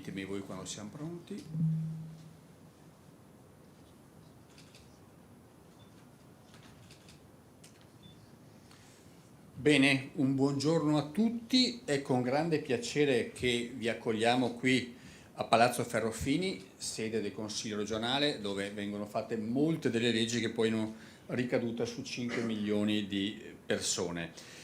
Ditemi voi quando siamo pronti. Bene, un buongiorno a tutti, è con grande piacere che vi accogliamo qui a Palazzo Ferrofini, sede del Consiglio regionale, dove vengono fatte molte delle leggi che poi hanno ricaduta su 5 milioni di persone.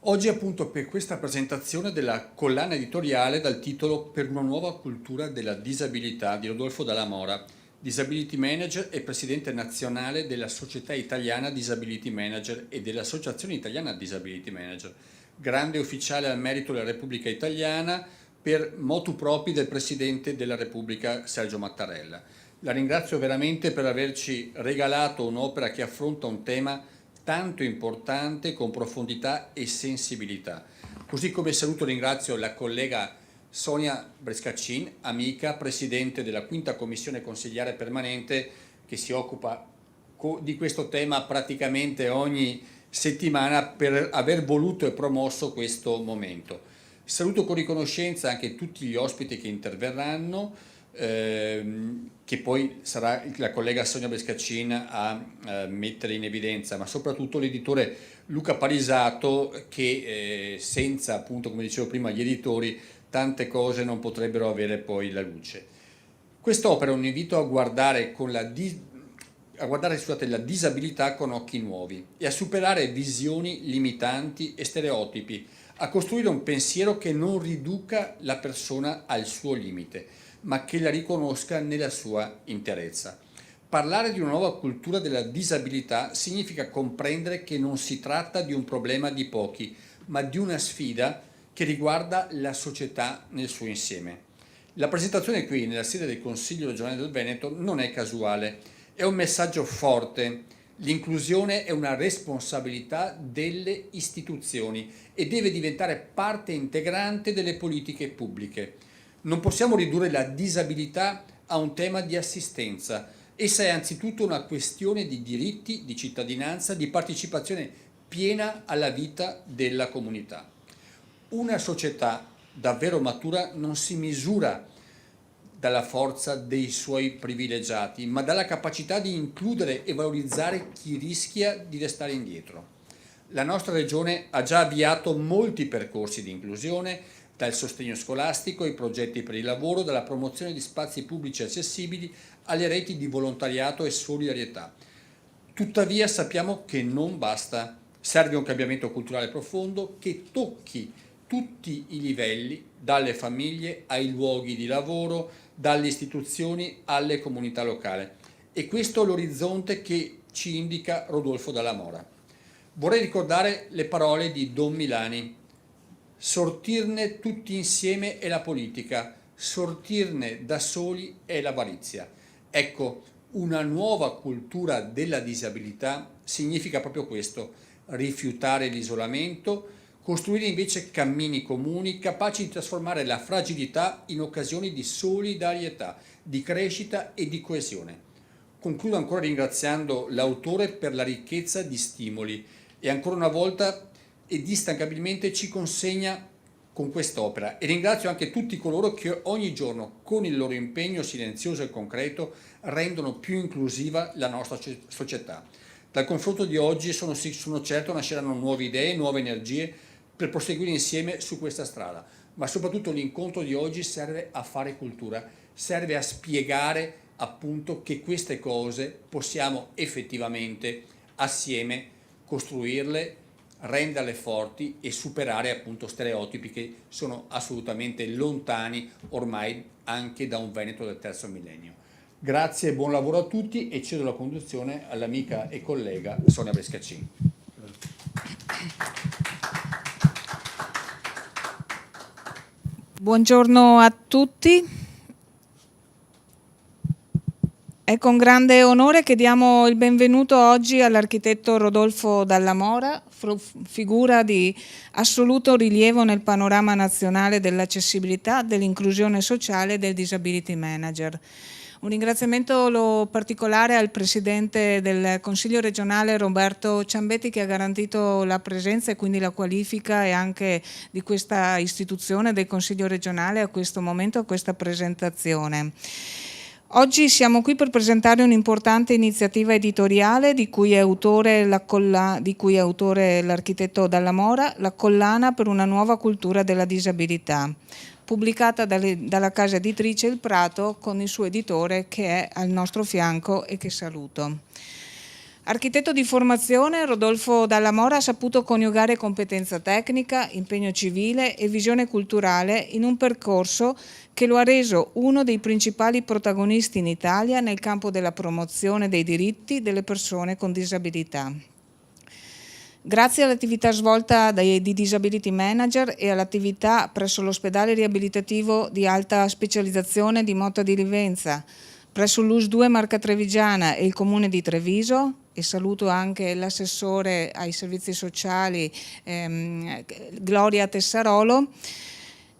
Oggi appunto per questa presentazione della collana editoriale dal titolo Per una nuova cultura della disabilità di Rodolfo Dalla Mora, Disability Manager e Presidente nazionale della Società Italiana Disability Manager e dell'Associazione Italiana Disability Manager, grande ufficiale al merito della Repubblica Italiana per motu propri del Presidente della Repubblica Sergio Mattarella. La ringrazio veramente per averci regalato un'opera che affronta un tema tanto importante con profondità e sensibilità. Così come saluto e ringrazio la collega Sonia Brescaccin, amica, presidente della quinta commissione consigliare permanente che si occupa di questo tema praticamente ogni settimana per aver voluto e promosso questo momento. Saluto con riconoscenza anche tutti gli ospiti che interverranno, che poi sarà la collega Sonia Brescaccin a mettere in evidenza, ma soprattutto l'editore Luca Parisato che senza appunto, come dicevo prima, gli editori tante cose non potrebbero avere poi la luce. Quest'opera è un invito a guardare la disabilità con occhi nuovi e a superare visioni limitanti e stereotipi, a costruire un pensiero che non riduca la persona al suo limite, ma che la riconosca nella sua interezza. Parlare di una nuova cultura della disabilità significa comprendere che non si tratta di un problema di pochi, ma di una sfida che riguarda la società nel suo insieme. La presentazione qui, nella sede del Consiglio regionale del Veneto, non è casuale, è un messaggio forte. L'inclusione è una responsabilità delle istituzioni e deve diventare parte integrante delle politiche pubbliche. Non possiamo ridurre la disabilità a un tema di assistenza. Essa è anzitutto una questione di diritti, di cittadinanza, di partecipazione piena alla vita della comunità. Una società davvero matura non si misura dalla forza dei suoi privilegiati, ma dalla capacità di includere e valorizzare chi rischia di restare indietro. La nostra regione ha già avviato molti percorsi di inclusione, dal sostegno scolastico ai progetti per il lavoro, dalla promozione di spazi pubblici accessibili alle reti di volontariato e solidarietà. Tuttavia sappiamo che non basta, serve un cambiamento culturale profondo che tocchi tutti i livelli, dalle famiglie ai luoghi di lavoro, dalle istituzioni alle comunità locali. E questo è l'orizzonte che ci indica Rodolfo Dalla Mora. Vorrei ricordare le parole di Don Milani: sortirne tutti insieme è la politica, sortirne da soli è l'avarizia. Ecco, una nuova cultura della disabilità significa proprio questo: rifiutare l'isolamento, costruire invece cammini comuni capaci di trasformare la fragilità in occasioni di solidarietà, di crescita e di coesione. Concludo ancora ringraziando l'autore per la ricchezza di stimoli e ancora una volta ed instancabilmente ci consegna con quest'opera, e ringrazio anche tutti coloro che ogni giorno con il loro impegno silenzioso e concreto rendono più inclusiva la nostra società. Dal confronto di oggi sono certo nasceranno nuove idee, nuove energie per proseguire insieme su questa strada, ma soprattutto l'incontro di oggi serve a fare cultura, serve a spiegare appunto che queste cose possiamo effettivamente assieme costruirle, renderle forti e superare appunto stereotipi che sono assolutamente lontani ormai anche da un Veneto del terzo millennio. Grazie e buon lavoro a tutti e cedo la conduzione all'amica e collega Sonia Brescaccin. Buongiorno a tutti. È con grande onore che diamo il benvenuto oggi all'architetto Rodolfo Dalla Mora, figura di assoluto rilievo nel panorama nazionale dell'accessibilità, dell'inclusione sociale e del disability manager. Un ringraziamento particolare al Presidente del Consiglio regionale Roberto Ciambetti, che ha garantito la presenza e quindi la qualifica e anche di questa istituzione del Consiglio regionale a questo momento, a questa presentazione. Oggi siamo qui per presentare un'importante iniziativa editoriale di cui è autore l'architetto Dalla Mora, La collana per una nuova cultura della disabilità, pubblicata dalla casa editrice Il Prato con il suo editore che è al nostro fianco e che saluto. Architetto di formazione, Rodolfo Dalla Mora ha saputo coniugare competenza tecnica, impegno civile e visione culturale in un percorso che lo ha reso uno dei principali protagonisti in Italia nel campo della promozione dei diritti delle persone con disabilità. Grazie all'attività svolta di Disability Manager e all'attività presso l'ospedale riabilitativo di alta specializzazione di Motta di Livenza, presso l'US 2 Marca Trevigiana e il Comune di Treviso, e saluto anche l'assessore ai servizi sociali Gloria Tessarolo,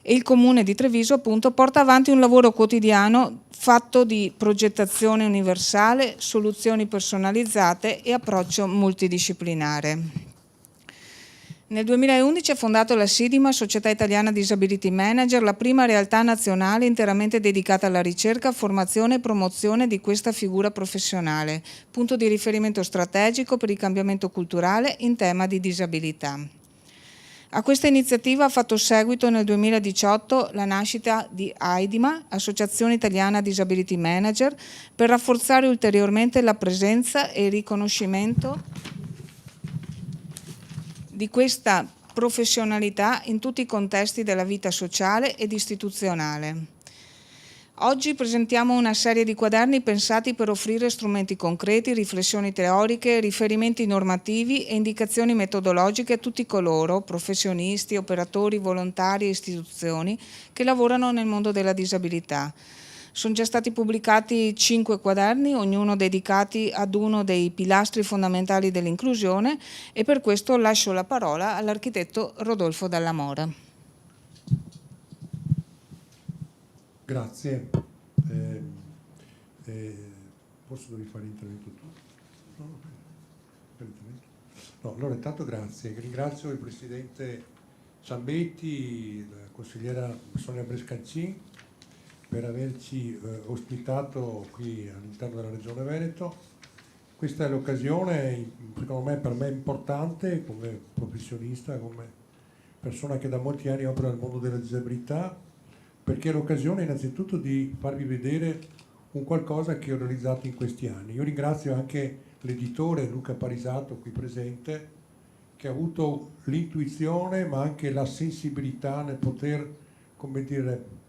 e il Comune di Treviso appunto porta avanti un lavoro quotidiano fatto di progettazione universale, soluzioni personalizzate e approccio multidisciplinare. Nel 2011 ha fondato la SIDIMA, Società Italiana Disability Manager, la prima realtà nazionale interamente dedicata alla ricerca, formazione e promozione di questa figura professionale, punto di riferimento strategico per il cambiamento culturale in tema di disabilità. A questa iniziativa ha fatto seguito nel 2018 la nascita di AIDIMA, Associazione Italiana Disability Manager, per rafforzare ulteriormente la presenza e il riconoscimento di questa professionalità in tutti i contesti della vita sociale ed istituzionale. Oggi presentiamo una serie di quaderni pensati per offrire strumenti concreti, riflessioni teoriche, riferimenti normativi e indicazioni metodologiche a tutti coloro, professionisti, operatori, volontari e istituzioni, che lavorano nel mondo della disabilità. Sono già stati pubblicati 5 quaderni, ognuno dedicati ad uno dei pilastri fondamentali dell'inclusione, e per questo lascio la parola all'architetto Rodolfo Dalla Mora. Grazie. Forse devi fare l'intervento tu? No, allora intanto grazie. Ringrazio il Presidente Ciambetti, la consigliera Sonia Brescancin, per averci ospitato qui all'interno della Regione Veneto. Questa è l'occasione, secondo me, per me importante come professionista, come persona che da molti anni opera nel mondo della disabilità, perché è l'occasione innanzitutto di farvi vedere un qualcosa che ho realizzato in questi anni. Io ringrazio anche l'editore Luca Parisato qui presente, che ha avuto l'intuizione ma anche la sensibilità nel poter, come dire,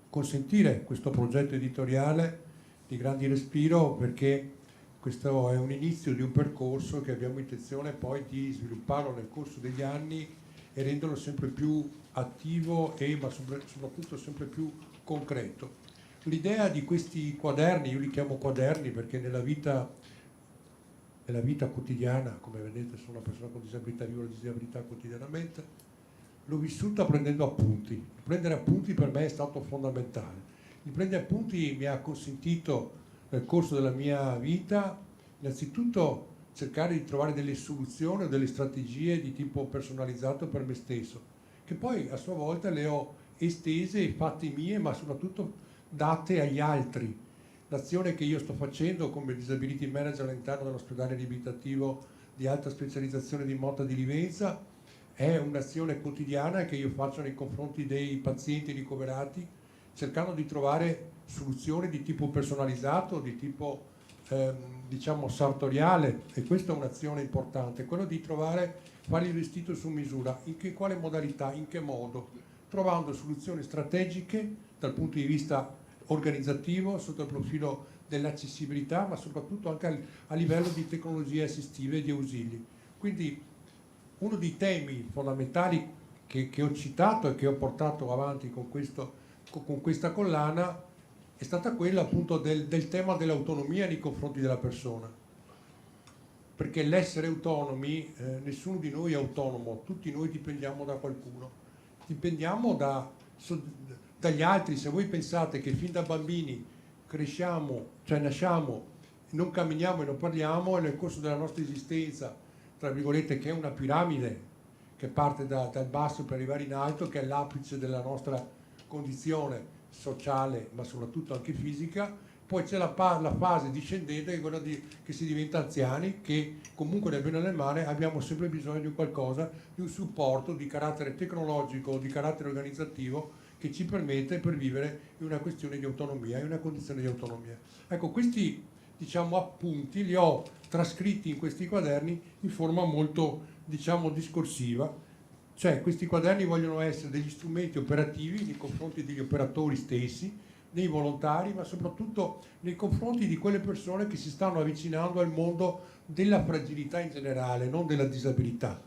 consentire questo progetto editoriale di grande respiro, perché questo è un inizio di un percorso che abbiamo intenzione poi di svilupparlo nel corso degli anni e renderlo sempre più attivo ma soprattutto sempre più concreto. L'idea di questi quaderni, io li chiamo quaderni perché nella vita quotidiana, come vedete sono una persona con disabilità, vivo la disabilità quotidianamente, l'ho vissuta prendendo appunti. Prendere appunti per me è stato fondamentale. Il prendere appunti mi ha consentito nel corso della mia vita innanzitutto cercare di trovare delle soluzioni o delle strategie di tipo personalizzato per me stesso, che poi a sua volta le ho estese e fatte mie, ma soprattutto date agli altri. L'azione che io sto facendo come Disability Manager all'interno dell'ospedale riabilitativo di alta specializzazione di Motta di Livenza è un'azione quotidiana che io faccio nei confronti dei pazienti ricoverati, cercando di trovare soluzioni di tipo personalizzato, di tipo diciamo sartoriale, e questa è un'azione importante, quello di fare il vestito su misura. In quale modalità, in che modo? Trovando soluzioni strategiche dal punto di vista organizzativo, sotto il profilo dell'accessibilità, ma soprattutto anche a livello di tecnologie assistive e di ausili. Quindi uno dei temi fondamentali che ho citato e che ho portato avanti con questa collana è stata quella appunto del tema dell'autonomia nei confronti della persona. Perché l'essere autonomi, nessuno di noi è autonomo, tutti noi dipendiamo da qualcuno, dipendiamo dagli altri. Se voi pensate che fin da bambini cresciamo, cioè nasciamo, non camminiamo e non parliamo, e nel corso della nostra esistenza, tra virgolette, che è una piramide che parte dal basso per arrivare in alto, che è l'apice della nostra condizione sociale, ma soprattutto anche fisica. Poi c'è la fase discendente, che è quella che si diventa anziani, che comunque nel bene e nel male abbiamo sempre bisogno di qualcosa, di un supporto di carattere tecnologico o di carattere organizzativo che ci permette per vivere in una questione di autonomia, in una condizione di autonomia. Ecco, questi, diciamo, appunti li ho trascritti in questi quaderni in forma molto, diciamo, discorsiva. Cioè, questi quaderni vogliono essere degli strumenti operativi nei confronti degli operatori stessi, dei volontari, ma soprattutto nei confronti di quelle persone che si stanno avvicinando al mondo della fragilità in generale, non della disabilità,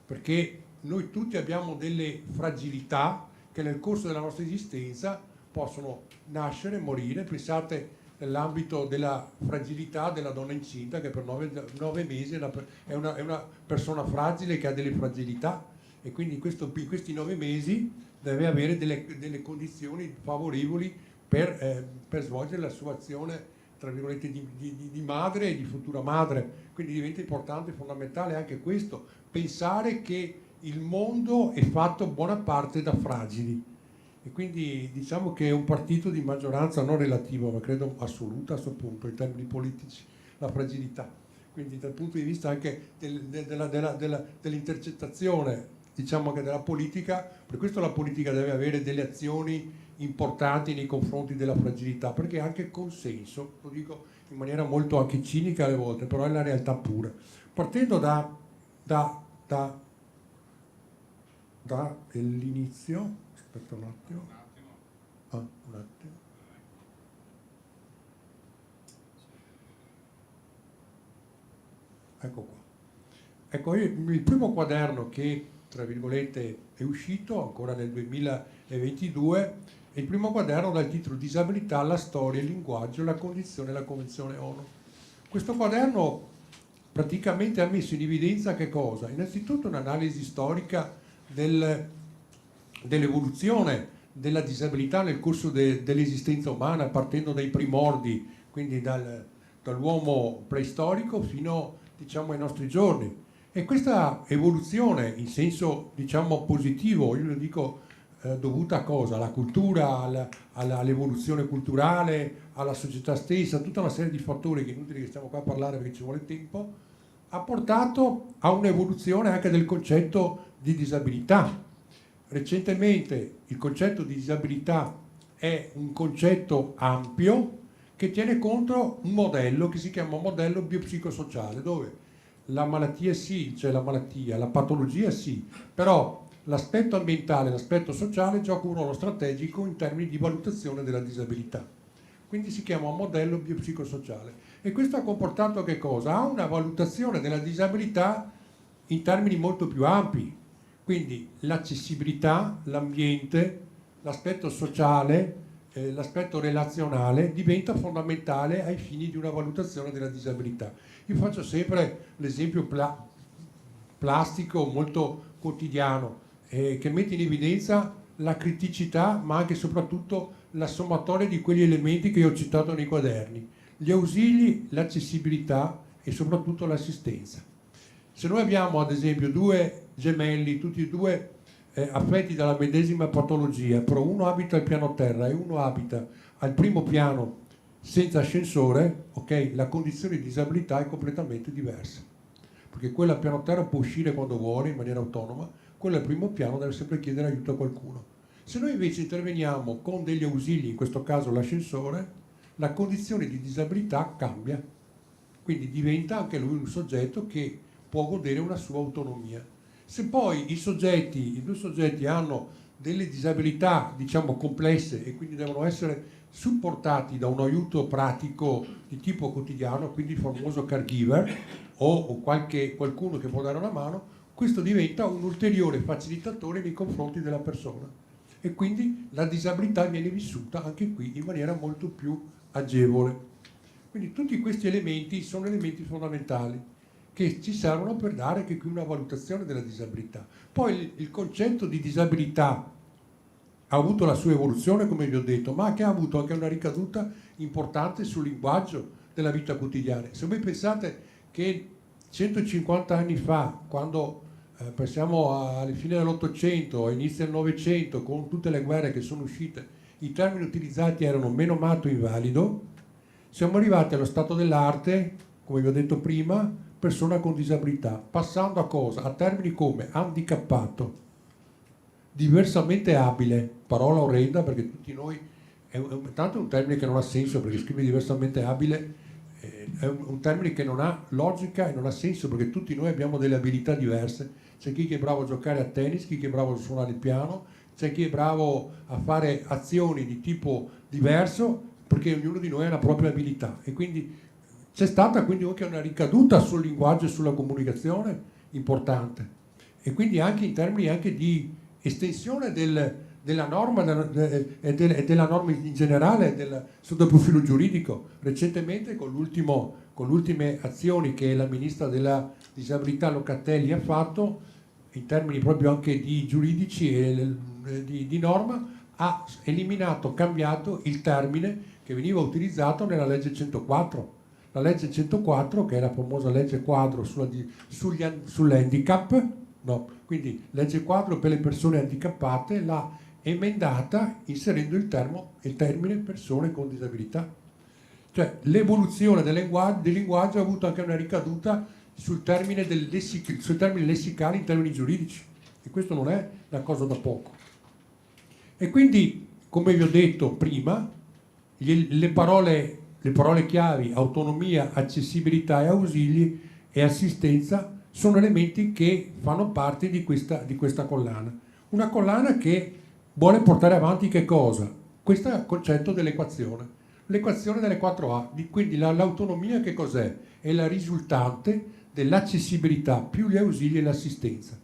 perché noi tutti abbiamo delle fragilità che nel corso della nostra esistenza possono nascere, morire. Pensate nell'ambito della fragilità della donna incinta, che per 9 mesi è una persona fragile che ha delle fragilità, e quindi in questi 9 mesi deve avere delle condizioni favorevoli per svolgere la sua azione, tra virgolette, di madre e di futura madre. Quindi diventa importante e fondamentale anche questo, pensare che il mondo è fatto buona parte da fragili, e quindi diciamo che è un partito di maggioranza non relativa, ma credo assoluta a questo punto in termini politici, la fragilità. Quindi dal punto di vista anche dell'intercettazione, diciamo che della politica, per questo la politica deve avere delle azioni importanti nei confronti della fragilità, perché è anche consenso, lo dico in maniera molto anche cinica alle volte, però è la realtà pura. Partendo dall'inizio, aspetta un attimo. Un attimo. Ecco qua. Ecco, il primo quaderno che, tra virgolette, è uscito ancora nel 2022, è il primo quaderno dal titolo Disabilità, la storia, il linguaggio, la condizione e la Convenzione ONU. Questo quaderno praticamente ha messo in evidenza che cosa? Innanzitutto un'analisi storica dell'evoluzione della disabilità nel corso dell'esistenza umana, partendo dai primordi, quindi dall'uomo preistorico fino, diciamo, ai nostri giorni. E questa evoluzione in senso, diciamo, positivo, io lo dico dovuta a cosa? Alla cultura, all'evoluzione culturale, alla società stessa, tutta una serie di fattori che è inutile che stiamo qua a parlare perché ci vuole tempo, ha portato a un'evoluzione anche del concetto di disabilità. Recentemente il concetto di disabilità è un concetto ampio che tiene conto un modello che si chiama modello biopsicosociale, dove la malattia sì, cioè la malattia, la patologia sì, però l'aspetto ambientale e l'aspetto sociale giocano un ruolo strategico in termini di valutazione della disabilità. Quindi si chiama modello biopsicosociale. E questo ha comportato che cosa? Ha una valutazione della disabilità in termini molto più ampi. Quindi l'accessibilità, l'ambiente, l'aspetto sociale, l'aspetto relazionale diventa fondamentale ai fini di una valutazione della disabilità. Io faccio sempre l'esempio plastico molto quotidiano che mette in evidenza la criticità, ma anche e soprattutto la sommatoria di quegli elementi che io ho citato nei quaderni: gli ausili, l'accessibilità e soprattutto l'assistenza. Se noi abbiamo ad esempio 2 gemelli, tutti e 2 affetti dalla medesima patologia, però uno abita al piano terra e uno abita al primo piano senza ascensore, ok, la condizione di disabilità è completamente diversa, perché quella al piano terra può uscire quando vuole in maniera autonoma, quella al primo piano deve sempre chiedere aiuto a qualcuno. Se noi invece interveniamo con degli ausili, in questo caso l'ascensore, la condizione di disabilità cambia, quindi diventa anche lui un soggetto che può godere una sua autonomia. Se poi i 2 soggetti hanno delle disabilità, diciamo, complesse e quindi devono essere supportati da un aiuto pratico di tipo quotidiano, quindi il famoso caregiver o qualcuno che può dare una mano, questo diventa un ulteriore facilitatore nei confronti della persona, e quindi la disabilità viene vissuta anche qui in maniera molto più agevole. Quindi tutti questi elementi sono elementi fondamentali che ci servono per dare anche qui una valutazione della disabilità. Poi il concetto di disabilità ha avuto la sua evoluzione, come vi ho detto, ma che ha avuto anche una ricaduta importante sul linguaggio della vita quotidiana. Se voi pensate che 150 anni fa, quando pensiamo alle fine dell'Ottocento, all'inizio del Novecento, con tutte le guerre che sono uscite, i termini utilizzati erano menomato, invalido, siamo arrivati allo stato dell'arte, come vi ho detto prima, persona con disabilità, passando a cosa? A termini come handicappato, diversamente abile, parola orrenda perché tutti noi, tanto è un termine che non ha senso, perché scrive diversamente abile, è un termine che non ha logica e non ha senso, perché tutti noi abbiamo delle abilità diverse. C'è chi che è bravo a giocare a tennis, chi che è bravo a suonare il piano, c'è chi è bravo a fare azioni di tipo diverso, perché ognuno di noi ha la propria abilità, e quindi c'è stata quindi anche una ricaduta sul linguaggio e sulla comunicazione importante, e quindi anche in termini anche di estensione della norma e della norma in generale sotto il profilo giuridico. Recentemente con le ultime azioni che la ministra della disabilità Locatelli ha fatto in termini proprio anche di giuridici e di norma, ha eliminato, cambiato il termine che veniva utilizzato nella legge 104. La legge 104, che è la famosa legge quadro sull'handicap, no, quindi legge quadro per le persone handicappate, l'ha emendata inserendo il termine persone con disabilità. Cioè l'evoluzione del linguaggio ha avuto anche una ricaduta sul termine lessicale in termini giuridici, e questo non è una cosa da poco. E quindi, come vi ho detto prima, le parole chiavi autonomia, accessibilità e ausili e assistenza sono elementi che fanno parte di questa collana. Una collana che vuole portare avanti che cosa? Questo concetto dell'equazione. L'equazione delle 4A, quindi l'autonomia che cos'è? È la risultante dell'accessibilità più gli ausili e l'assistenza.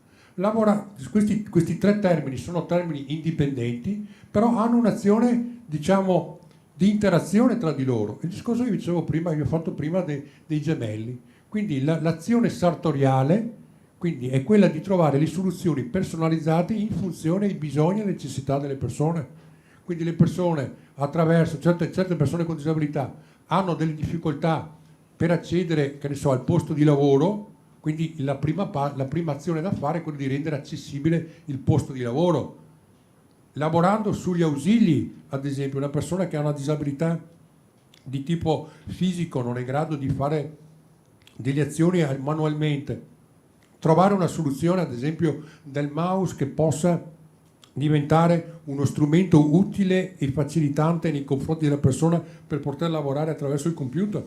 Questi tre termini sono termini indipendenti, però hanno un'azione, diciamo, di interazione tra di loro. Il discorso che vi dicevo prima, vi ho fatto prima dei gemelli. Quindi l'azione sartoriale, quindi, è quella di trovare le soluzioni personalizzate in funzione ai bisogni e alle necessità delle persone. Quindi le persone, attraverso certe persone con disabilità, hanno delle difficoltà per accedere, che ne so, al posto di lavoro, quindi la prima azione da fare è quella di rendere accessibile il posto di lavoro. Lavorando sugli ausili, ad esempio, una persona che ha una disabilità di tipo fisico non è in grado di fare delle azioni manualmente, trovare una soluzione, ad esempio, del mouse che possa diventare uno strumento utile e facilitante nei confronti della persona per poter lavorare attraverso il computer.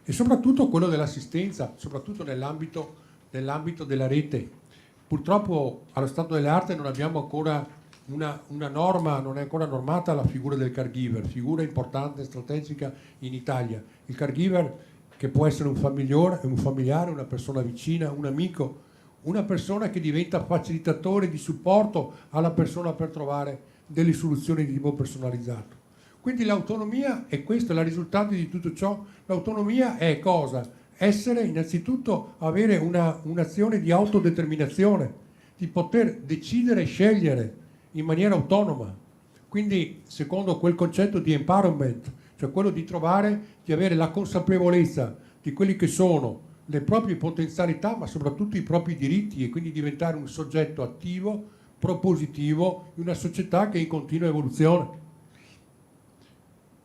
E soprattutto quello dell'assistenza, soprattutto nell'ambito della rete. Purtroppo allo stato dell'arte non abbiamo ancora una norma, non è ancora normata la figura del caregiver, figura importante e strategica in Italia. Il caregiver, che può essere un familiare, una persona vicina, un amico, una persona che diventa facilitatore di supporto alla persona per trovare delle soluzioni di tipo personalizzato. Quindi l'autonomia è questo, è la risultante di tutto ciò. L'autonomia è cosa? Essere innanzitutto, avere un'azione di autodeterminazione, di poter decidere e scegliere in maniera autonoma. Quindi secondo quel concetto di empowerment, cioè quello di avere la consapevolezza di quelli che sono le proprie potenzialità, ma soprattutto i propri diritti, e quindi diventare un soggetto attivo, propositivo, in una società che è in continua evoluzione.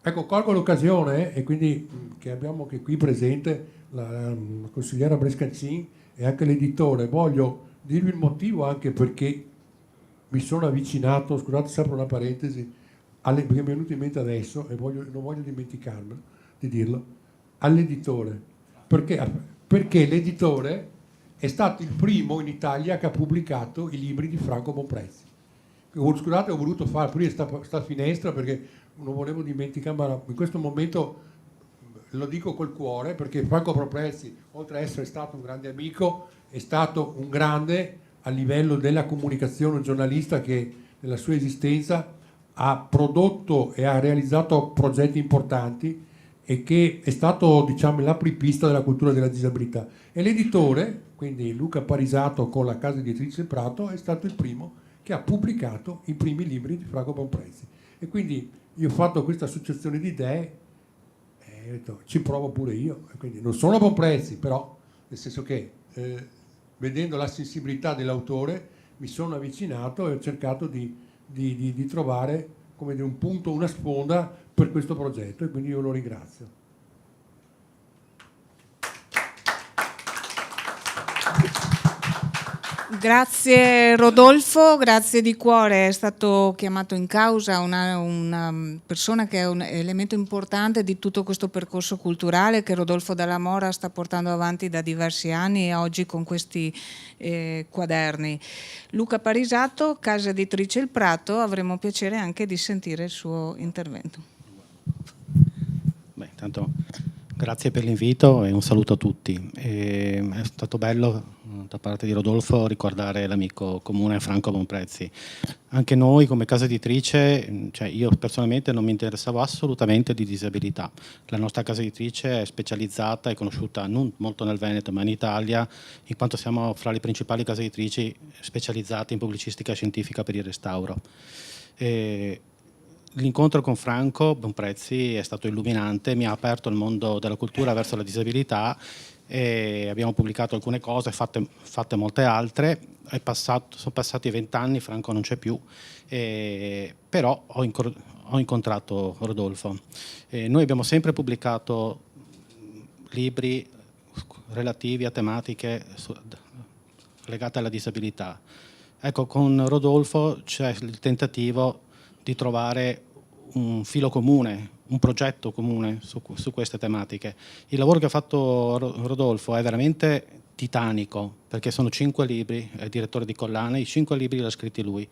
Ecco, colgo l'occasione e quindi che abbiamo anche qui presente la consigliera Brescancin e anche l'editore. Voglio dirvi il motivo anche perché mi sono avvicinato, scusate sempre una parentesi, perché mi è venuto in mente adesso e non voglio dimenticarmelo di dirlo, all'editore. Perché l'editore è stato il primo in Italia che ha pubblicato i libri di Franco Bonprezzi. Scusate, ho voluto fare aprire sta finestra perché non volevo dimenticare, ma in questo momento lo dico col cuore, perché Franco Bonprezzi, oltre ad essere stato un grande amico, è stato un grande a livello della comunicazione, un giornalista che nella sua esistenza ha prodotto e ha realizzato progetti importanti e che è stato, diciamo, l'apripista della cultura della disabilità. E l'editore, quindi Luca Parisato con la casa editrice Prato, è stato il primo che ha pubblicato i primi libri di Franco Bonprezzi. E quindi io ho fatto questa associazione di idee e ho detto ci provo pure io. E quindi non sono Bonprezzi, però nel senso che vedendo la sensibilità dell'autore mi sono avvicinato e ho cercato di trovare come dire, un punto, una sponda per questo progetto, e quindi io lo ringrazio. Grazie Rodolfo, grazie di cuore. È stato chiamato in causa una persona che è un elemento importante di tutto questo percorso culturale che Rodolfo Dalla Mora sta portando avanti da diversi anni e oggi con questi quaderni. Luca Parisato, casa editrice Il Prato, avremo piacere anche di sentire il suo intervento. Beh, intanto grazie per l'invito e un saluto a tutti. È stato bello da parte di Rodolfo ricordare l'amico comune Franco Bonprezzi. Anche noi come casa editrice, cioè io personalmente non mi interessavo assolutamente di disabilità. La nostra casa editrice è specializzata e conosciuta non molto nel Veneto ma in Italia, in quanto siamo fra le principali case editrici specializzate in pubblicistica scientifica per il restauro. L'incontro con Franco Bonprezzi è stato illuminante, mi ha aperto il mondo della cultura verso la disabilità e abbiamo pubblicato alcune cose, fatte molte altre. Sono passati 20 anni, Franco non c'è più, però ho incontrato Rodolfo. Noi abbiamo sempre pubblicato libri relativi a tematiche legate alla disabilità. Ecco, con Rodolfo c'è il tentativo di trovare un filo comune, un progetto comune su queste tematiche. Il lavoro che ha fatto Rodolfo è veramente titanico, perché sono 5 libri, è direttore di collane, i 5 libri li ha scritti lui.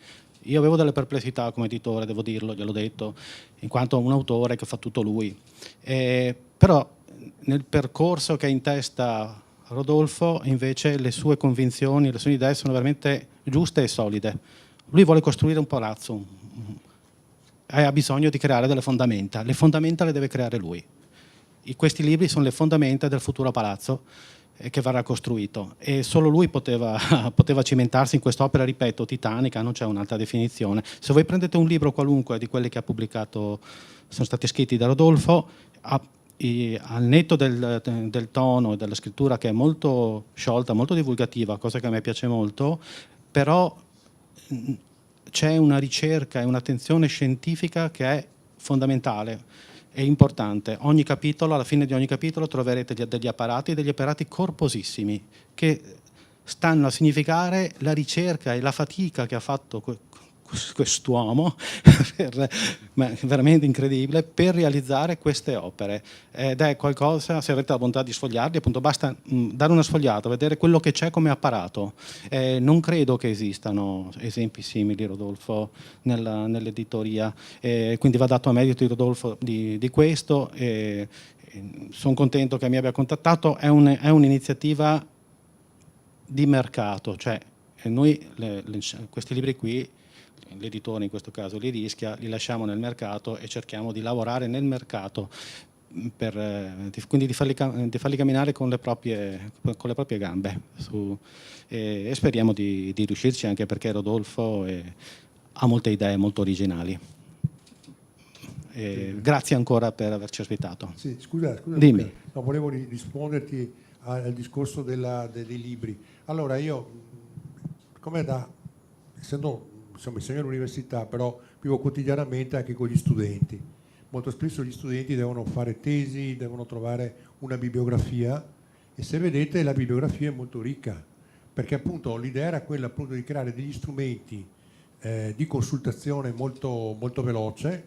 Io avevo delle perplessità come editore, devo dirlo, gliel'ho detto, in quanto un autore che fa tutto lui. Però nel percorso che ha in testa Rodolfo, invece, le sue convinzioni, le sue idee sono veramente giuste e solide. Lui vuole costruire un palazzo, ha bisogno di creare delle fondamenta. Le fondamenta le deve creare lui. Questi libri sono le fondamenta del futuro palazzo che verrà costruito, e solo lui poteva cimentarsi in quest'opera, ripeto, titanica, non c'è un'altra definizione. Se voi prendete un libro qualunque di quelli che ha pubblicato, sono stati scritti da Rodolfo, al netto del tono e della scrittura che è molto sciolta, molto divulgativa, cosa che a me piace molto, però c'è una ricerca e un'attenzione scientifica che è fondamentale, è importante. Ogni capitolo, alla fine di ogni capitolo troverete degli apparati corposissimi che stanno a significare la ricerca e la fatica che ha fatto quest'uomo veramente incredibile per realizzare queste opere, ed è qualcosa, se avete la bontà di sfogliarli, appunto basta dare una sfogliata, vedere quello che c'è come apparato. Non credo che esistano esempi simili, Rodolfo, nell'editoria, quindi va dato a merito di Rodolfo di questo. Sono contento che mi abbia contattato. È un'iniziativa di mercato, cioè noi questi libri qui, l'editore in questo caso li rischia, li lasciamo nel mercato e cerchiamo di lavorare nel mercato, quindi di farli camminare con le proprie gambe e speriamo di riuscirci, anche perché Rodolfo ha molte idee molto originali. Grazie ancora per averci ospitato. Sì, scusa, Dimmi. No, volevo risponderti al discorso dei libri. Allora io, essendo insegno all'università, però vivo quotidianamente anche con gli studenti. Molto spesso gli studenti devono fare tesi, devono trovare una bibliografia, e se vedete la bibliografia è molto ricca, perché appunto l'idea era quella appunto di creare degli strumenti di consultazione molto, molto veloce,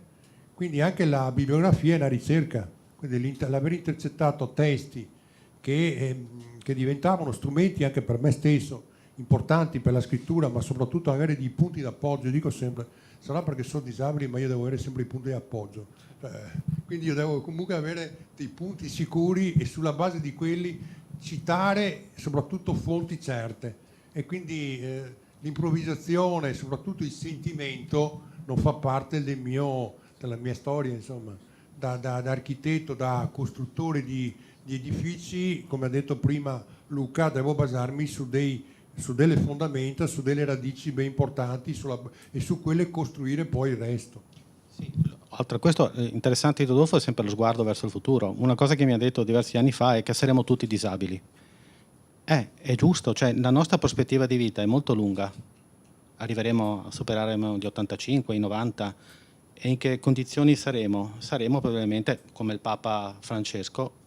quindi anche la bibliografia è una ricerca, quindi l'aver intercettato testi che diventavano strumenti anche per me stesso, importanti per la scrittura, ma soprattutto avere dei punti d'appoggio. Io dico sempre, sarà perché sono disabile, ma io devo avere sempre i punti di appoggio, quindi io devo comunque avere dei punti sicuri e sulla base di quelli citare soprattutto fonti certe, e quindi l'improvvisazione, soprattutto il sentimento, non fa parte della mia storia, insomma. Da architetto, da costruttore di edifici, come ha detto prima Luca, devo basarmi su dei su delle fondamenta, su delle radici ben importanti e su quelle costruire poi il resto. Sì. Oltre a questo, interessante di Rodolfo è sempre lo sguardo verso il futuro. Una cosa che mi ha detto diversi anni fa è che saremo tutti disabili. È giusto, cioè la nostra prospettiva di vita è molto lunga. Arriveremo a superare gli 85, i 90, e in che condizioni saremo? Saremo probabilmente come il Papa Francesco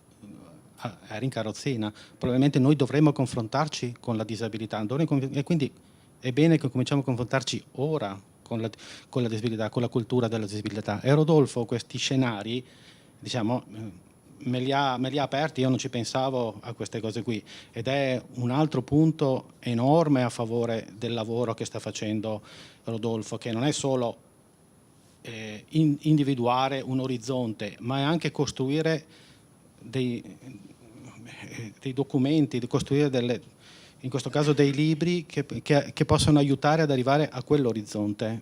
era in carrozzina. Probabilmente noi dovremo confrontarci con la disabilità e quindi è bene che cominciamo a confrontarci ora con la disabilità, con la cultura della disabilità. E Rodolfo questi scenari, diciamo, me li ha aperti. Io non ci pensavo a queste cose qui, ed è un altro punto enorme a favore del lavoro che sta facendo Rodolfo, che non è solo individuare un orizzonte, ma è anche costruire dei documenti, di costruire in questo caso dei libri che possono aiutare ad arrivare a quell'orizzonte.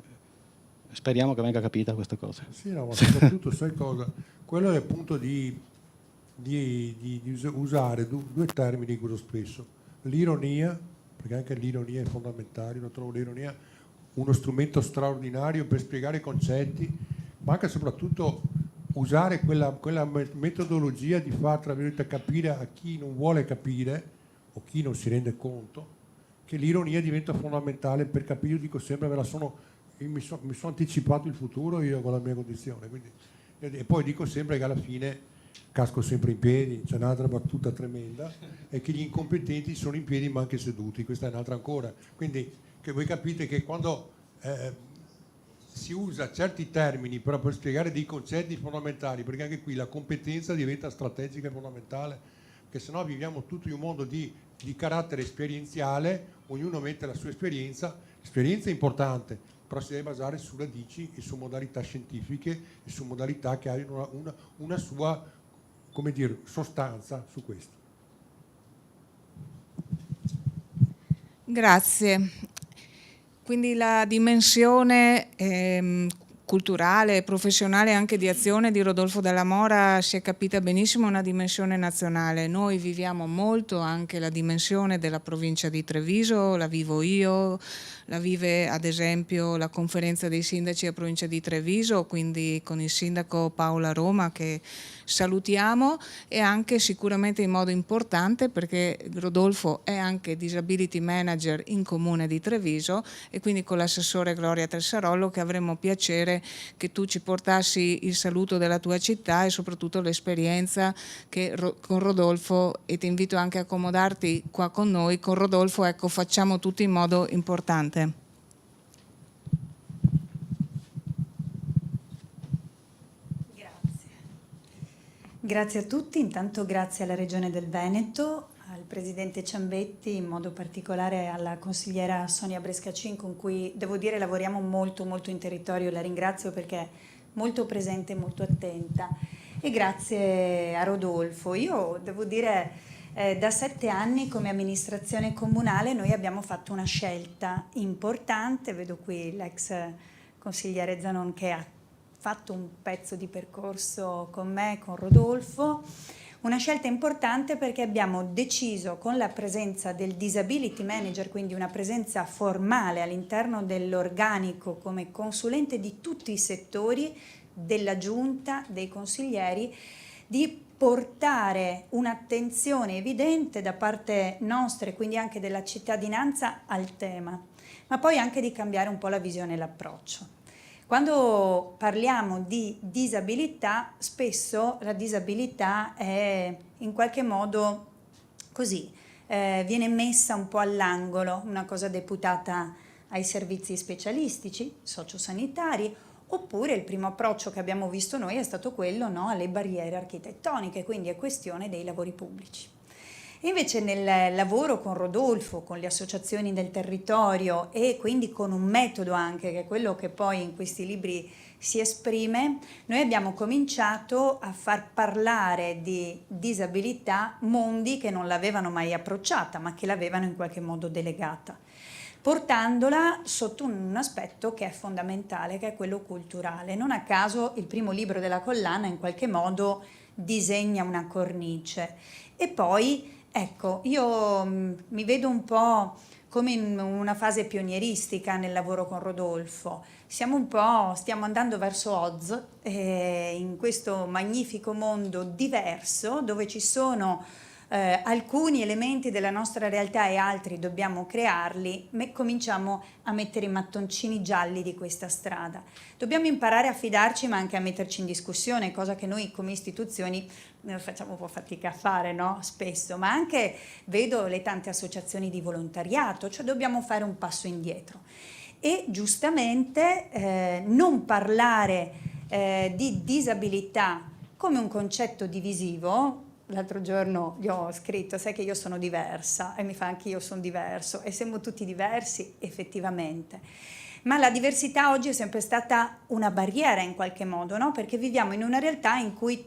Speriamo che venga capita questa cosa. Sì, no, ma soprattutto sai cosa? Quello è appunto di usare due termini che uso spesso: l'ironia, perché anche l'ironia è fondamentale. Io trovo l'ironia uno strumento straordinario per spiegare i concetti, ma anche e soprattutto usare quella metodologia di far, tra virgolette, capire a chi non vuole capire o chi non si rende conto che l'ironia diventa fondamentale per capire. Io dico sempre, mi sono anticipato il futuro io con la mia condizione, quindi, e poi dico sempre che alla fine casco sempre in piedi. C'è un'altra battuta tremenda, è che gli incompetenti sono in piedi ma anche seduti, questa è un'altra ancora. Quindi che voi capite che quando si usa certi termini però per spiegare dei concetti fondamentali, perché anche qui la competenza diventa strategica e fondamentale, perché sennò viviamo tutto in un mondo di carattere esperienziale, ognuno mette la sua esperienza. L'esperienza è importante, però si deve basare su radici e su modalità scientifiche e su modalità che hanno una sua, come dire, sostanza su questo. Grazie. Quindi la dimensione culturale, professionale e anche di azione di Rodolfo Dalla Mora si è capita benissimo, una dimensione nazionale. Noi viviamo molto anche la dimensione della provincia di Treviso, la vivo io, la vive ad esempio la conferenza dei sindaci a provincia di Treviso, quindi con il sindaco Paola Roma, che salutiamo, e anche sicuramente in modo importante perché Rodolfo è anche disability manager in comune di Treviso, e quindi con l'assessore Gloria Tessarollo che avremmo piacere che tu ci portassi il saluto della tua città e soprattutto l'esperienza che con Rodolfo, e ti invito anche a accomodarti qua con noi, con Rodolfo, ecco, facciamo tutto in modo importante. Grazie a tutti, intanto grazie alla Regione del Veneto, al Presidente Ciambetti, in modo particolare alla consigliera Sonia Brescacin, con cui devo dire lavoriamo molto in territorio. La ringrazio perché è molto presente e molto attenta, e grazie a Rodolfo. Io devo dire, da 7 anni come amministrazione comunale noi abbiamo fatto una scelta importante. Vedo qui l'ex consigliere Zanon che ha fatto un pezzo di percorso con me, con Rodolfo, una scelta importante perché abbiamo deciso, con la presenza del disability manager, quindi una presenza formale all'interno dell'organico come consulente di tutti i settori, della giunta, dei consiglieri, di portare un'attenzione evidente da parte nostra e quindi anche della cittadinanza al tema, ma poi anche di cambiare un po' la visione e l'approccio. Quando parliamo di disabilità, spesso la disabilità è in qualche modo così, viene messa un po' all'angolo, una cosa deputata ai servizi specialistici, sociosanitari, oppure il primo approccio che abbiamo visto noi è stato quello, no, alle barriere architettoniche, quindi è questione dei lavori pubblici. E invece nel lavoro con Rodolfo, con le associazioni del territorio e quindi con un metodo anche, che è quello che poi in questi libri si esprime, noi abbiamo cominciato a far parlare di disabilità mondi che non l'avevano mai approcciata, ma che l'avevano in qualche modo delegata, portandola sotto un aspetto che è fondamentale, che è quello culturale. Non a caso il primo libro della collana in qualche modo disegna una cornice. E poi, ecco, io mi vedo un po' come in una fase pionieristica nel lavoro con Rodolfo. Stiamo andando verso Oz, in questo magnifico mondo diverso dove ci sono alcuni elementi della nostra realtà e altri dobbiamo crearli, cominciamo a mettere i mattoncini gialli di questa strada. Dobbiamo imparare a fidarci ma anche a metterci in discussione, cosa che noi come istituzioni facciamo un po' fatica a fare, no? Spesso, ma anche vedo le tante associazioni di volontariato, cioè dobbiamo fare un passo indietro. E giustamente non parlare di disabilità come un concetto divisivo. L'altro giorno gli ho scritto, sai che io sono diversa, e mi fa anche io sono diverso, e siamo tutti diversi effettivamente. Ma la diversità oggi è sempre stata una barriera in qualche modo, no? Perché viviamo in una realtà in cui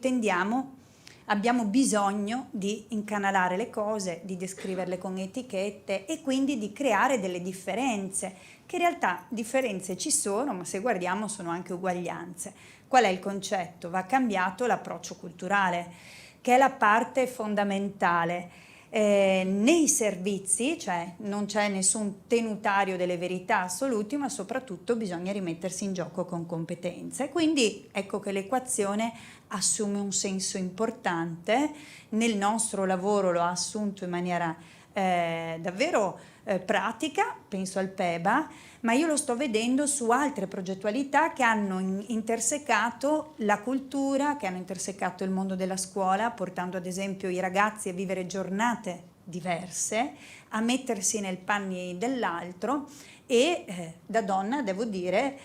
abbiamo bisogno di incanalare le cose, di descriverle con etichette e quindi di creare delle differenze, che in realtà differenze ci sono, ma se guardiamo sono anche uguaglianze. Qual è il concetto? Va cambiato l'approccio culturale, che è la parte fondamentale. Nei servizi, cioè non c'è nessun tenutario delle verità assoluti, ma soprattutto bisogna rimettersi in gioco con competenze. Quindi ecco che l'equazione assume un senso importante, nel nostro lavoro lo ha assunto in maniera davvero pratica, penso al PEBA, ma io lo sto vedendo su altre progettualità che hanno intersecato la cultura, che hanno intersecato il mondo della scuola, portando ad esempio i ragazzi a vivere giornate diverse, a mettersi nei panni dell'altro e da donna devo dire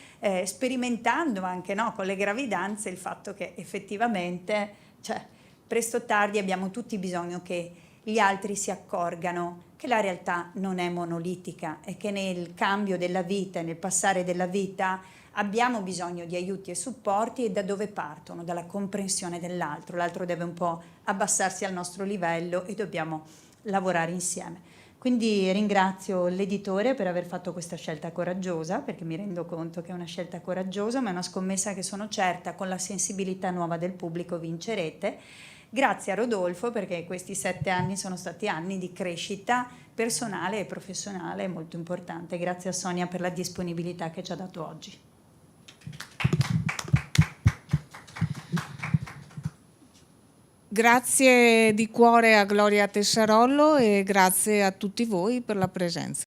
sperimentando anche, no, con le gravidanze il fatto che effettivamente, cioè, presto o tardi abbiamo tutti bisogno che gli altri si accorgano che la realtà non è monolitica e che nel cambio della vita e nel passare della vita abbiamo bisogno di aiuti e supporti, e da dove partono? Dalla comprensione dell'altro. L'altro deve un po' abbassarsi al nostro livello e dobbiamo lavorare insieme. Quindi ringrazio l'editore per aver fatto questa scelta coraggiosa, perché mi rendo conto che è una scelta coraggiosa, ma è una scommessa che sono certa con la sensibilità nuova del pubblico vincerete. Grazie a Rodolfo, perché questi 7 anni sono stati anni di crescita personale e professionale molto importante. Grazie a Sonia per la disponibilità che ci ha dato oggi. Grazie di cuore a Gloria Tessarollo e grazie a tutti voi per la presenza.